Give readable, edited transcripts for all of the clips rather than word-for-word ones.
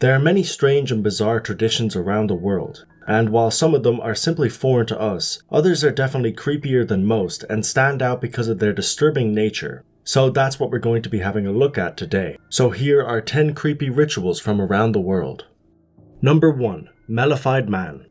There are many strange and bizarre traditions around the world, and while some of them are simply foreign to us, others are definitely creepier than most and stand out because of their disturbing nature. So that's what we're going to be having a look at today. So here are 10 creepy rituals from around the world. Number 1. Mellified Man.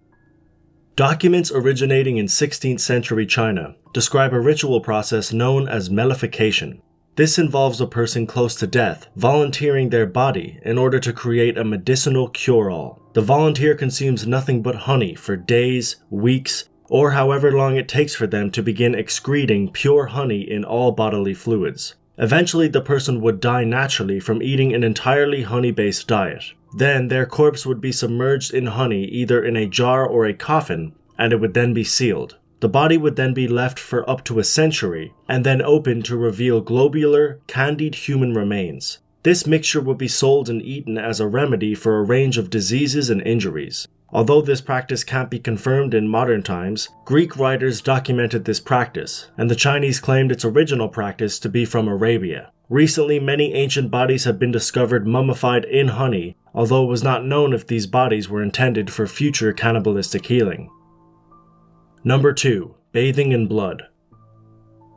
Documents originating in 16th century China describe a ritual process known as mellification. This involves a person close to death volunteering their body in order to create a medicinal cure-all. The volunteer consumes nothing but honey for days, weeks, or however long it takes for them to begin excreting pure honey in all bodily fluids. Eventually, the person would die naturally from eating an entirely honey-based diet. Then, their corpse would be submerged in honey either in a jar or a coffin, and it would then be sealed. The body would then be left for up to a century, and then opened to reveal globular, candied human remains. This mixture would be sold and eaten as a remedy for a range of diseases and injuries. Although this practice can't be confirmed in modern times, Greek writers documented this practice, and the Chinese claimed its original practice to be from Arabia. Recently, many ancient bodies have been discovered mummified in honey, although it was not known if these bodies were intended for future cannibalistic healing. Number 2. Bathing in blood.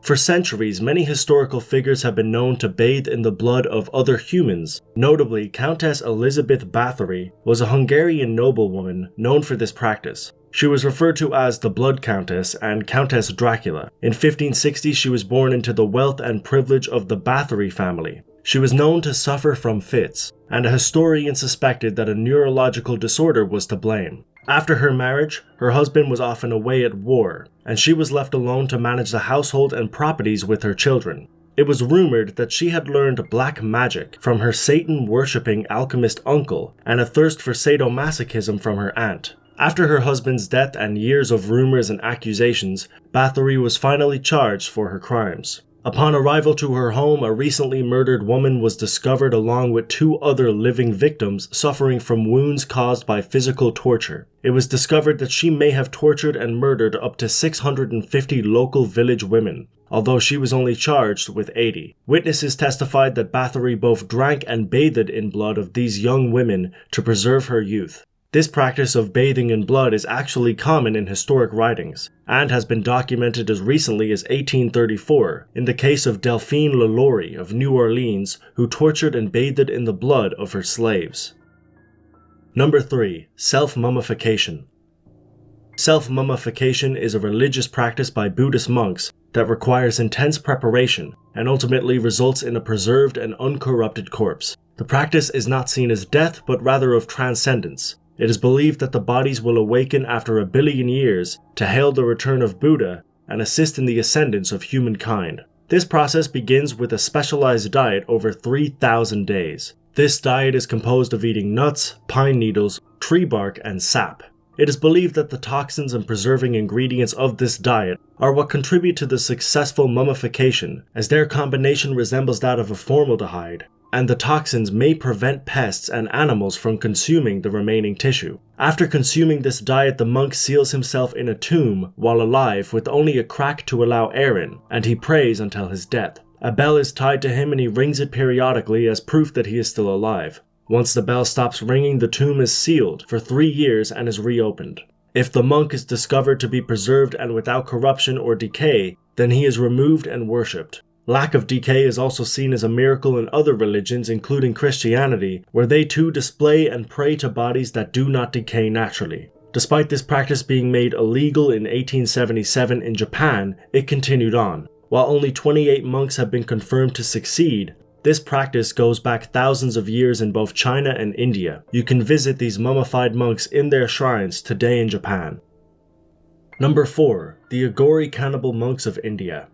For centuries, many historical figures have been known to bathe in the blood of other humans. Notably, Countess Elizabeth Bathory was a Hungarian noblewoman known for this practice. She was referred to as the Blood Countess and Countess Dracula. In 1560, she was born into the wealth and privilege of the Bathory family. She was known to suffer from fits, and a historian suspected that a neurological disorder was to blame. After her marriage, her husband was often away at war, and she was left alone to manage the household and properties with her children. It was rumored that she had learned black magic from her Satan-worshipping alchemist uncle and a thirst for sadomasochism from her aunt. After her husband's death and years of rumors and accusations, Bathory was finally charged for her crimes. Upon arrival to her home, a recently murdered woman was discovered along with 2 other living victims suffering from wounds caused by physical torture. It was discovered that she may have tortured and murdered up to 650 local village women, although she was only charged with 80. Witnesses testified that Bathory both drank and bathed in blood of these young women to preserve her youth. This practice of bathing in blood is actually common in historic writings, and has been documented as recently as 1834 in the case of Delphine LaLaurie of New Orleans, who tortured and bathed in the blood of her slaves. Number 3. Self-mummification. Self-mummification is a religious practice by Buddhist monks that requires intense preparation and ultimately results in a preserved and uncorrupted corpse. The practice is not seen as death, but rather of transcendence. It is believed that the bodies will awaken after 1 billion years to hail the return of Buddha and assist in the ascendance of humankind. This process begins with a specialized diet over 3,000 days. This diet is composed of eating nuts, pine needles, tree bark, and sap. It is believed that the toxins and preserving ingredients of this diet are what contribute to the successful mummification, as their combination resembles that of a formaldehyde, and the toxins may prevent pests and animals from consuming the remaining tissue. After consuming this diet, the monk seals himself in a tomb while alive with only a crack to allow air in, and he prays until his death. A bell is tied to him and he rings it periodically as proof that he is still alive. Once the bell stops ringing, the tomb is sealed for 3 years and is reopened. If the monk is discovered to be preserved and without corruption or decay, then he is removed and worshipped. Lack of decay is also seen as a miracle in other religions, including Christianity, where they too display and pray to bodies that do not decay naturally. Despite this practice being made illegal in 1877 in Japan, it continued on. While only 28 monks have been confirmed to succeed, this practice goes back thousands of years in both China and India. You can visit these mummified monks in their shrines today in Japan. Number 4. The Aghori cannibal monks of India.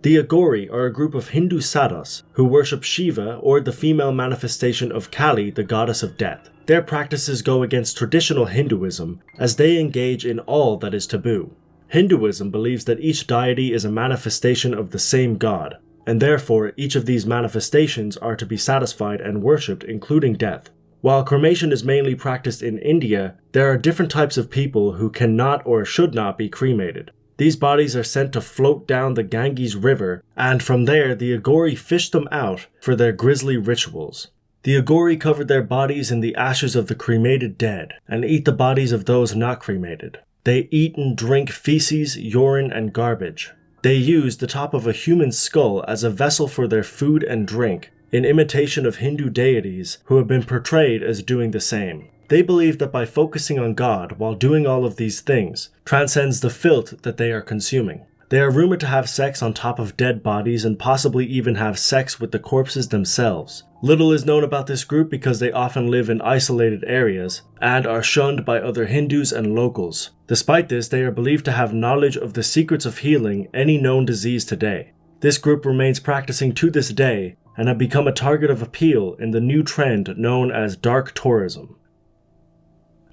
The Aghori are a group of Hindu sadhus who worship Shiva, or the female manifestation of Kali, the goddess of death. Their practices go against traditional Hinduism, as they engage in all that is taboo. Hinduism believes that each deity is a manifestation of the same god, and therefore each of these manifestations are to be satisfied and worshipped, including death. While cremation is mainly practiced in India, there are different types of people who cannot or should not be cremated. These bodies are sent to float down the Ganges River, and from there the Aghori fish them out for their grisly rituals. The Agori covered their bodies in the ashes of the cremated dead and eat the bodies of those not cremated. They eat and drink feces, urine, and garbage. They use the top of a human skull as a vessel for their food and drink, in imitation of Hindu deities who have been portrayed as doing the same. They believe that by focusing on God while doing all of these things transcends the filth that they are consuming. They are rumored to have sex on top of dead bodies and possibly even have sex with the corpses themselves. Little is known about this group because they often live in isolated areas and are shunned by other Hindus and locals. Despite this, they are believed to have knowledge of the secrets of healing any known disease today. This group remains practicing to this day and have become a target of appeal in the new trend known as dark tourism.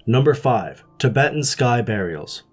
Number 5. Tibetan Sky Burials.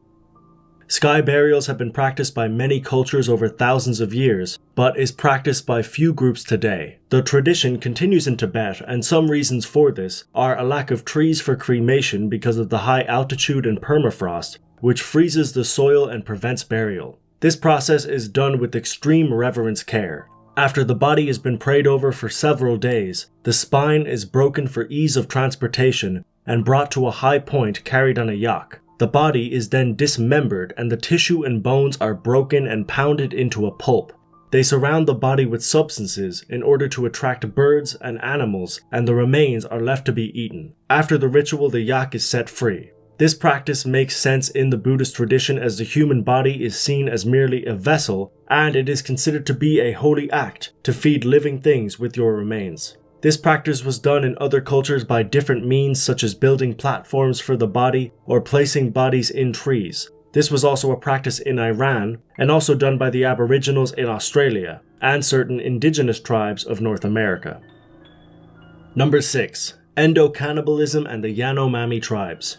Sky burials have been practiced by many cultures over thousands of years, but is practiced by few groups today. The tradition continues in Tibet, and some reasons for this are a lack of trees for cremation because of the high altitude and permafrost, which freezes the soil and prevents burial. This process is done with extreme reverence care. After the body has been prayed over for several days, the spine is broken for ease of transportation and brought to a high point carried on a yak. The body is then dismembered and the tissue and bones are broken and pounded into a pulp. They surround the body with substances in order to attract birds and animals, and the remains are left to be eaten. After the ritual, the yak is set free. This practice makes sense in the Buddhist tradition as the human body is seen as merely a vessel, and it is considered to be a holy act to feed living things with your remains. This practice was done in other cultures by different means, such as building platforms for the body or placing bodies in trees. This was also a practice in Iran and also done by the Aboriginals in Australia and certain indigenous tribes of North America. Number 6. Endo-cannibalism and the Yanomami tribes.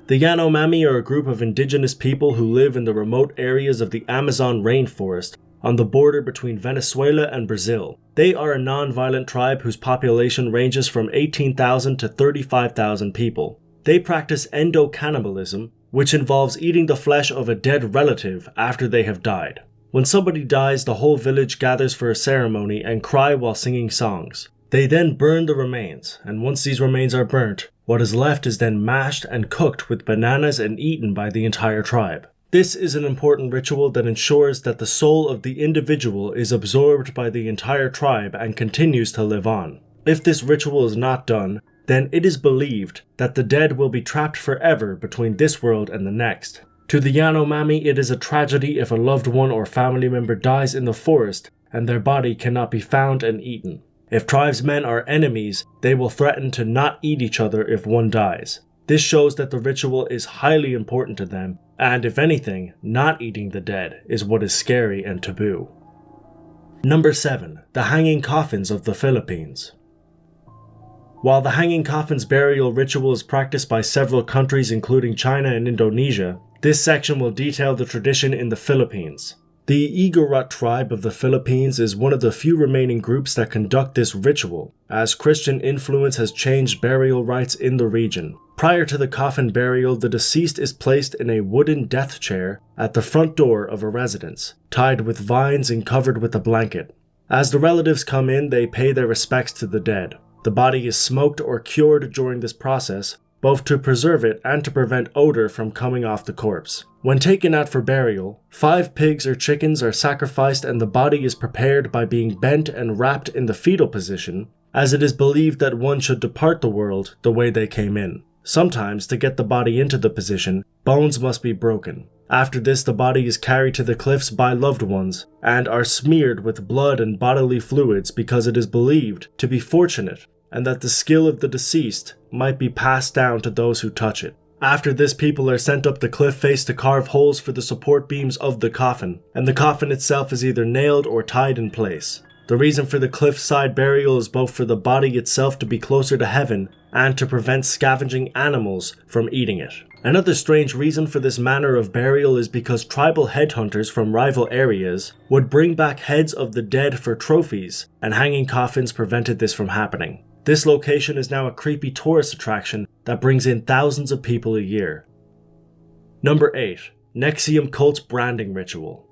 The Yanomami are a group of indigenous people who live in the remote areas of the Amazon rainforest on the border between Venezuela and Brazil. They are a non-violent tribe whose population ranges from 18,000 to 35,000 people. They practice endo-cannibalism, which involves eating the flesh of a dead relative after they have died. When somebody dies, the whole village gathers for a ceremony and cry while singing songs. They then burn the remains, and once these remains are burnt, what is left is then mashed and cooked with bananas and eaten by the entire tribe. This is an important ritual that ensures that the soul of the individual is absorbed by the entire tribe and continues to live on. If this ritual is not done, then it is believed that the dead will be trapped forever between this world and the next. To the Yanomami, it is a tragedy if a loved one or family member dies in the forest and their body cannot be found and eaten. If tribesmen are enemies, they will threaten to not eat each other if one dies. This shows that the ritual is highly important to them, and if anything, not eating the dead is what is scary and taboo. Number 7. The hanging coffins of the Philippines. While the hanging coffins burial ritual is practiced by several countries including China and Indonesia, this section will detail the tradition in the Philippines. The Igorot tribe of the Philippines is one of the few remaining groups that conduct this ritual, as Christian influence has changed burial rites in the region. Prior to the coffin burial, the deceased is placed in a wooden death chair at the front door of a residence, tied with vines and covered with a blanket. As the relatives come in, they pay their respects to the dead. The body is smoked or cured during this process, both to preserve it and to prevent odor from coming off the corpse. When taken out for burial, 5 pigs or chickens are sacrificed and the body is prepared by being bent and wrapped in the fetal position, as it is believed that one should depart the world the way they came in. Sometimes, to get the body into the position, bones must be broken. After this, the body is carried to the cliffs by loved ones and are smeared with blood and bodily fluids because it is believed to be fortunate and that the skill of the deceased might be passed down to those who touch it. After this, people are sent up the cliff face to carve holes for the support beams of the coffin, and the coffin itself is either nailed or tied in place. The reason for the cliffside burial is both for the body itself to be closer to heaven and to prevent scavenging animals from eating it. Another strange reason for this manner of burial is because tribal headhunters from rival areas would bring back heads of the dead for trophies, and hanging coffins prevented this from happening. This location is now a creepy tourist attraction that brings in thousands of people a year. Number 8. NXIVM Cult Branding Ritual.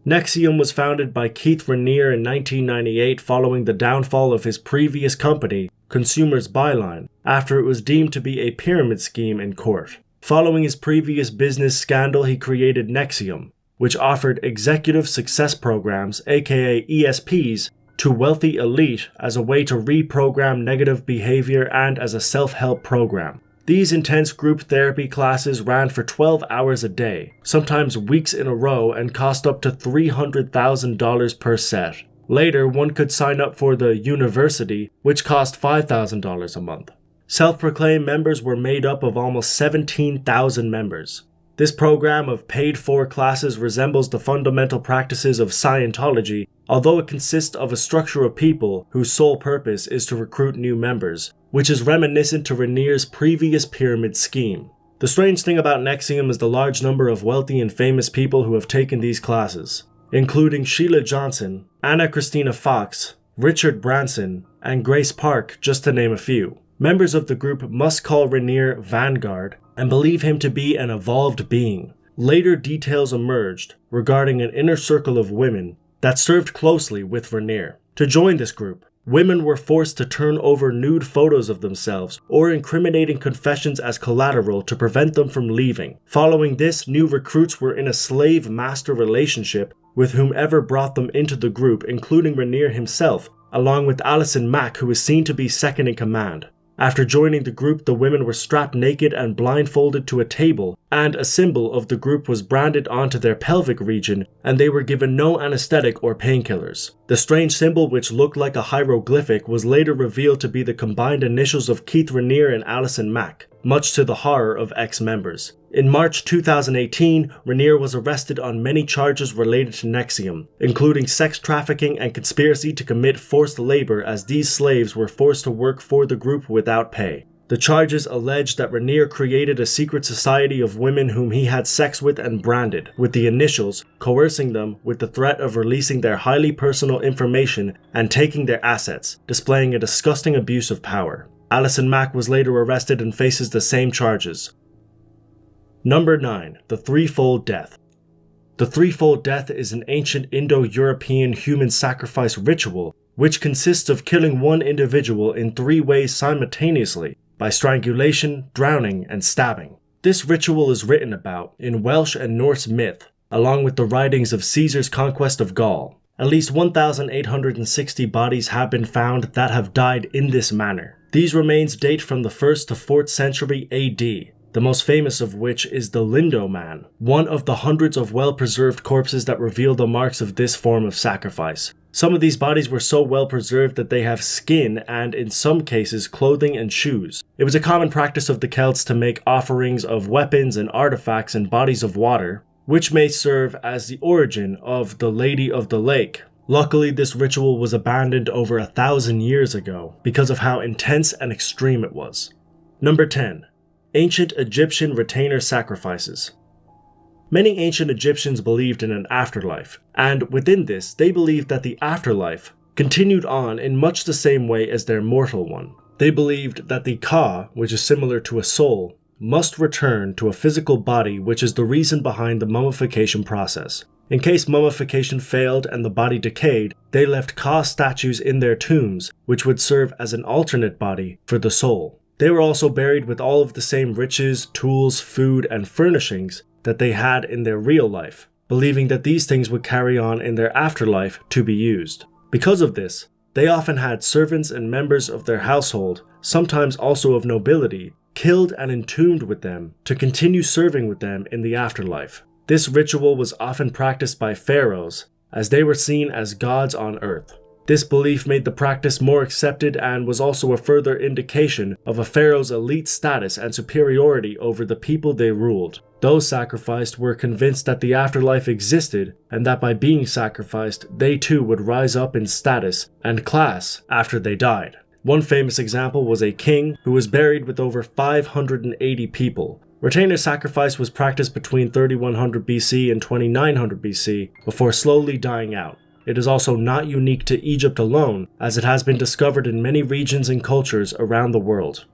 NXIVM was founded by Keith Raniere in 1998 following the downfall of his previous company, Consumers Byline, after it was deemed to be a pyramid scheme in court. Following his previous business scandal, he created NXIVM, which offered executive success programs, aka ESPs, to wealthy elite as a way to reprogram negative behavior and as a self-help program. These intense group therapy classes ran for 12 hours a day, sometimes weeks in a row, and cost up to $300,000 per set. Later, one could sign up for the University, which cost $5,000 a month. Self-proclaimed members were made up of almost 17,000 members. This program of paid-for classes resembles the fundamental practices of Scientology, although it consists of a structure of people whose sole purpose is to recruit new members, which is reminiscent to Raniere's previous pyramid scheme. The strange thing about NXIVM is the large number of wealthy and famous people who have taken these classes, including Sheila Johnson, Anna Christina Fox, Richard Branson, and Grace Park, just to name a few. Members of the group must call Raniere Vanguard and believe him to be an evolved being. Later details emerged regarding an inner circle of women that served closely with Raniere. To join this group, women were forced to turn over nude photos of themselves or incriminating confessions as collateral to prevent them from leaving. Following this, new recruits were in a slave-master relationship with whomever brought them into the group, including Raniere himself, along with Alison Mack, who was seen to be second in command. After joining the group, the women were strapped naked and blindfolded to a table, and a symbol of the group was branded onto their pelvic region, and they were given no anesthetic or painkillers. The strange symbol, which looked like a hieroglyphic, was later revealed to be the combined initials of Keith Raniere and Alison Mack, much to the horror of ex-members. In March 2018, Raniere was arrested on many charges related to NXIVM, including sex trafficking and conspiracy to commit forced labor, as these slaves were forced to work for the group without pay. The charges alleged that Raniere created a secret society of women whom he had sex with and branded, with the initials, coercing them with the threat of releasing their highly personal information and taking their assets, displaying a disgusting abuse of power. Alison Mack was later arrested and faces the same charges. Number 9. The Threefold Death. The Threefold Death is an ancient Indo-European human sacrifice ritual which consists of killing one individual in 3 ways simultaneously, by strangulation, drowning, and stabbing. This ritual is written about in Welsh and Norse myth, along with the writings of Caesar's conquest of Gaul. At least 1,860 bodies have been found that have died in this manner. These remains date from the 1st to 4th century AD. The most famous of which is the Lindo Man, one of the hundreds of well-preserved corpses that reveal the marks of this form of sacrifice. Some of these bodies were so well preserved that they have skin and, in some cases, clothing and shoes. It was a common practice of the Celts to make offerings of weapons and artifacts in bodies of water, which may serve as the origin of the Lady of the Lake. Luckily, this ritual was abandoned over 1,000 years ago because of how intense and extreme it was. Number 10. Ancient Egyptian retainer sacrifices. Many ancient Egyptians believed in an afterlife, and within this, they believed that the afterlife continued on in much the same way as their mortal one. They believed that the Ka, which is similar to a soul, must return to a physical body, which is the reason behind the mummification process. In case mummification failed and the body decayed, they left Ka statues in their tombs, which would serve as an alternate body for the soul. They were also buried with all of the same riches, tools, food, and furnishings that they had in their real life, believing that these things would carry on in their afterlife to be used. Because of this, they often had servants and members of their household, sometimes also of nobility, killed and entombed with them to continue serving with them in the afterlife. This ritual was often practiced by pharaohs, as they were seen as gods on earth. This belief made the practice more accepted and was also a further indication of a pharaoh's elite status and superiority over the people they ruled. Those sacrificed were convinced that the afterlife existed and that by being sacrificed, they too would rise up in status and class after they died. One famous example was a king who was buried with over 580 people. Retainer sacrifice was practiced between 3100 BC and 2900 BC before slowly dying out. It is also not unique to Egypt alone, as it has been discovered in many regions and cultures around the world.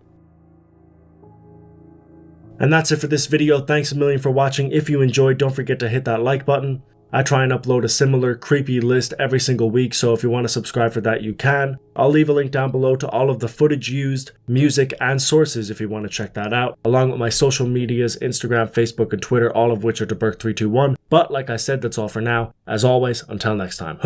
And that's it for this video. Thanks a million for watching. If you enjoyed, don't forget to hit that like button. I try and upload a similar creepy list every single week, so if you want to subscribe for that, you can. I'll leave a link down below to all of the footage used, music, and sources if you want to check that out, along with my social medias, Instagram, Facebook, and Twitter, all of which are DeBerk321. But like I said, that's all for now. As always, until next time.